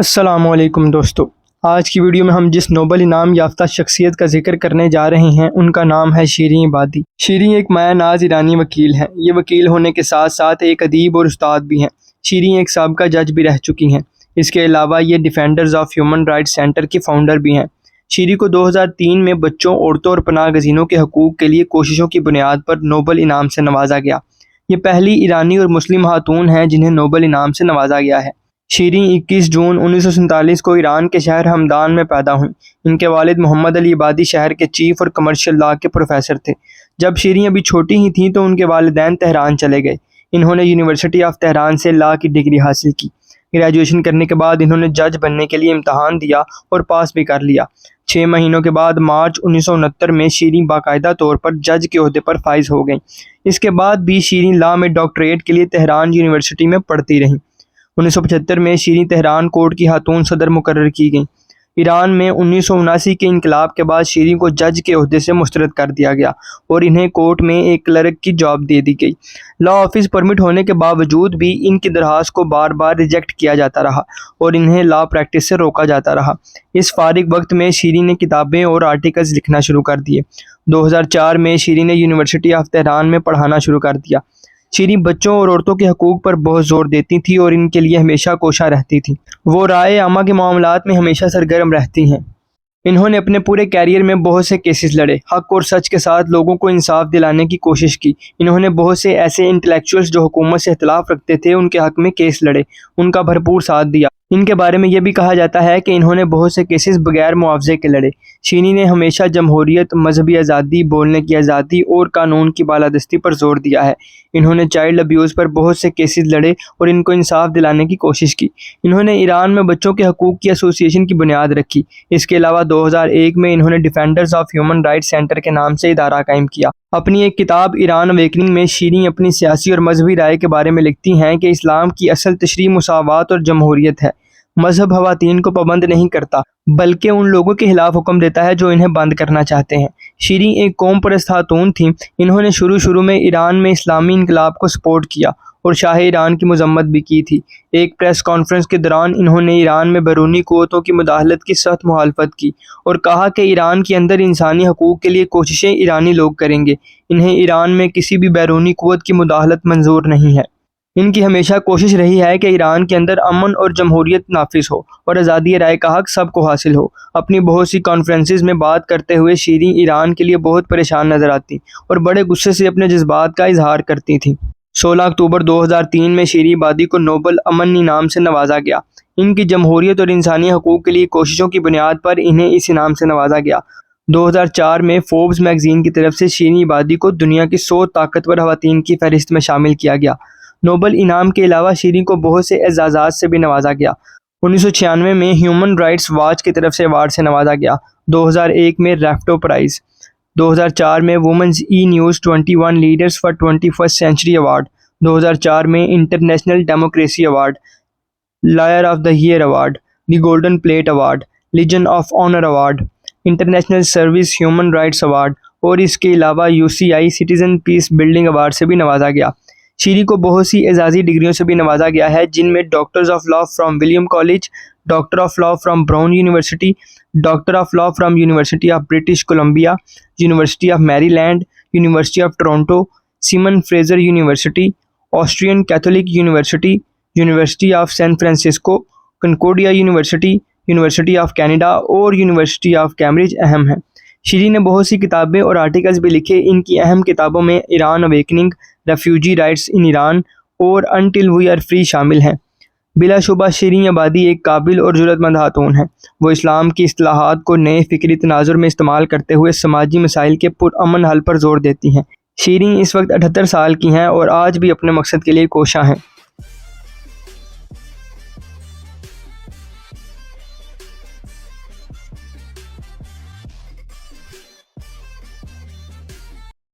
السلام علیکم دوستو، آج کی ویڈیو میں ہم جس نوبل انعام یافتہ شخصیت کا ذکر کرنے جا رہے ہیں ان کا نام ہے شیریں عبادی۔ شیریں ایک مایہ ناز ایرانی وکیل ہیں۔ یہ وکیل ہونے کے ساتھ ساتھ ایک ادیب اور استاد بھی ہیں۔ شیریں ایک سابقہ جج بھی رہ چکی ہیں۔ اس کے علاوہ یہ defenders of human rights centre کی فاؤنڈر بھی ہیں۔ شیریں کو 2003 میں بچوں، عورتوں اور پناہ گزینوں کے حقوق کے لیے کوششوں کی بنیاد پر نوبل انعام سے نوازا گیا۔ یہ پہلی ایرانی اور مسلم خاتون ہیں جنہیں نوبل انعام سے نوازا گیا ہے۔ شیریں 21 جون 1947 کو ایران کے شہر ہمدان میں پیدا ہوئیں۔ ان کے والد محمد علی عبادی شہر کے چیف اور کمرشل لاء کے پروفیسر تھے۔ جب شیریں ابھی چھوٹی ہی تھیں تو ان کے والدین تہران چلے گئے۔ انہوں نے یونیورسٹی آف تہران سے لاء کی ڈگری حاصل کی۔ گریجویشن کرنے کے بعد انہوں نے جج بننے کے لیے امتحان دیا اور پاس بھی کر لیا۔ 6 مہینوں کے بعد مارچ 1969 میں شیریں باقاعدہ طور پر جج کے عہدے پر فائز ہو گئیں۔ اس کے بعد بھی شیریں لاء میں ڈاکٹریٹ کے لیے تہران یونیورسٹی میں پڑھتی رہیں۔ 1975 میں شیریں تہران کورٹ کی خاتون صدر مقرر کی گئیں۔ ایران میں 1979 کے انقلاب کے بعد شیریں کو جج کے عہدے سے مسترد کر دیا گیا اور انہیں کورٹ میں ایک کلرک کی جاب دے دی گئی۔ لاء آفس پرمٹ ہونے کے باوجود بھی ان کی درخواست کو بار بار ریجیکٹ کیا جاتا رہا اور انہیں لاء پریکٹس سے روکا جاتا رہا۔ اس فارغ وقت میں شیریں نے کتابیں اور آرٹیکلز لکھنا شروع کر دیے۔ 2004 میں شیریں نے یونیورسٹی آف تہران میں پڑھانا شروع کر دیا۔ شیریں بچوں اور عورتوں کے حقوق پر بہت زور دیتی تھیں اور ان کے لیے ہمیشہ کوشاں رہتی تھیں۔ وہ رائے عامہ کے معاملات میں ہمیشہ سرگرم رہتی ہیں۔ انہوں نے اپنے پورے کیریئر میں بہت سے کیسز لڑے، حق اور سچ کے ساتھ لوگوں کو انصاف دلانے کی کوشش کی۔ انہوں نے بہت سے ایسے انٹلیکچوئلز جو حکومت سے اختلاف رکھتے تھے ان کے حق میں کیس لڑے، ان کا بھرپور ساتھ دیا۔ ان کے بارے میں یہ بھی کہا جاتا ہے کہ انہوں نے بہت سے کیسز بغیر معاوضے کے لڑے۔ شیریں نے ہمیشہ جمہوریت، مذہبی آزادی، بولنے کی آزادی اور قانون کی بالادستی پر زور دیا ہے۔ انہوں نے چائلڈ ابیوز پر بہت سے کیسز لڑے اور ان کو انصاف دلانے کی کوشش کی۔ انہوں نے ایران میں بچوں کے حقوق کی ایسوسی ایشن کی بنیاد رکھی۔ اس کے علاوہ 2001 میں انہوں نے defenders of human rights centre کے نام سے ادارہ قائم کیا۔ اپنی ایک کتاب ایران اویکننگ میں شیریں اپنی سیاسی اور مذہبی رائے کے بارے میں لکھتی ہیں کہ اسلام کی اصل تشریح مساوات اور جمہوریت ہے۔ مذہب خواتین کو پابند نہیں کرتا بلکہ ان لوگوں کے خلاف حکم دیتا ہے جو انہیں بند کرنا چاہتے ہیں۔ شیریں ایک قوم پرست خاتون تھیں۔ انہوں نے شروع میں ایران میں اسلامی انقلاب کو سپورٹ کیا اور شاہ ایران کی مذمت بھی کی تھی۔ ایک پریس کانفرنس کے دوران انہوں نے ایران میں بیرونی قوتوں کی مداخلت کی سخت مخالفت کی اور کہا کہ ایران کے اندر انسانی حقوق کے لیے کوششیں ایرانی لوگ کریں گے۔ انہیں ایران میں کسی بھی بیرونی قوت کی مداخلت منظور نہیں ہے۔ ان کی ہمیشہ کوشش رہی ہے کہ ایران کے اندر امن اور جمہوریت نافذ ہو اور آزادی رائے کا حق سب کو حاصل ہو۔ اپنی بہت سی کانفرنسز میں بات کرتے ہوئے شیریں ایران کے لیے بہت پریشان نظر آتی اور بڑے غصے سے اپنے جذبات کا اظہار کرتی تھیں۔ 16 اکتوبر 2003 میں شیریں عبادی کو نوبل امن انعام سے نوازا گیا۔ ان کی جمہوریت اور انسانی حقوق کے لیے کوششوں کی بنیاد پر انہیں اس انعام سے نوازا گیا۔ 2004 میں فوربس میگزین کی طرف سے شیریں عبادی کو دنیا کی 100 طاقتور خواتین کی فہرست میں شامل کیا گیا۔ نوبل انعام کے علاوہ شیریں کو بہت سے اعزازات سے بھی نوازا گیا۔ 1996 میں ہیومن رائٹس واچ کی طرف سے ایوارڈ سے نوازا گیا۔ 2001 میں ریفٹو پرائز۔ 2004 میں women's e news 21 leaders for 21st century award. 2004 میں international democracy award, lawyer of the year award, the golden plate award, legion of honour award, international service human rights award اور اس کے علاوہ UCI citizen peace building award سے بھی نوازا گیا۔ شیریں کو بہت سی اعزازی ڈگریوں سے بھی نوازا گیا ہے جن میں doctors of law from William college, doctor of law from Brown University, doctor of law from University of British Columbia, University of Maryland, University of Toronto, Simon Fraser University, Austrian Catholic University, University of San Francisco, Concordia University, University of Canada اور University of Cambridge اہم ہیں۔ شیریں نے بہت سی کتابیں اور articles بھی لکھے۔ ان کی اہم کتابوں میں ایران اویکننگ، ریفیوجی رائٹس ان ایران اور انٹل وی آر فری شامل ہیں۔ بلا شبہ شیریں عبادی ایک قابل اور جرأت مند خاتون ہیں۔ وہ اسلام کی اصطلاحات کو نئے فکری تناظر میں استعمال کرتے ہوئے سماجی مسائل کے پرامن حل پر زور دیتی ہیں۔ شیریں اس وقت 78 سال کی ہیں اور آج بھی اپنے مقصد کے لیے کوشاں ہیں۔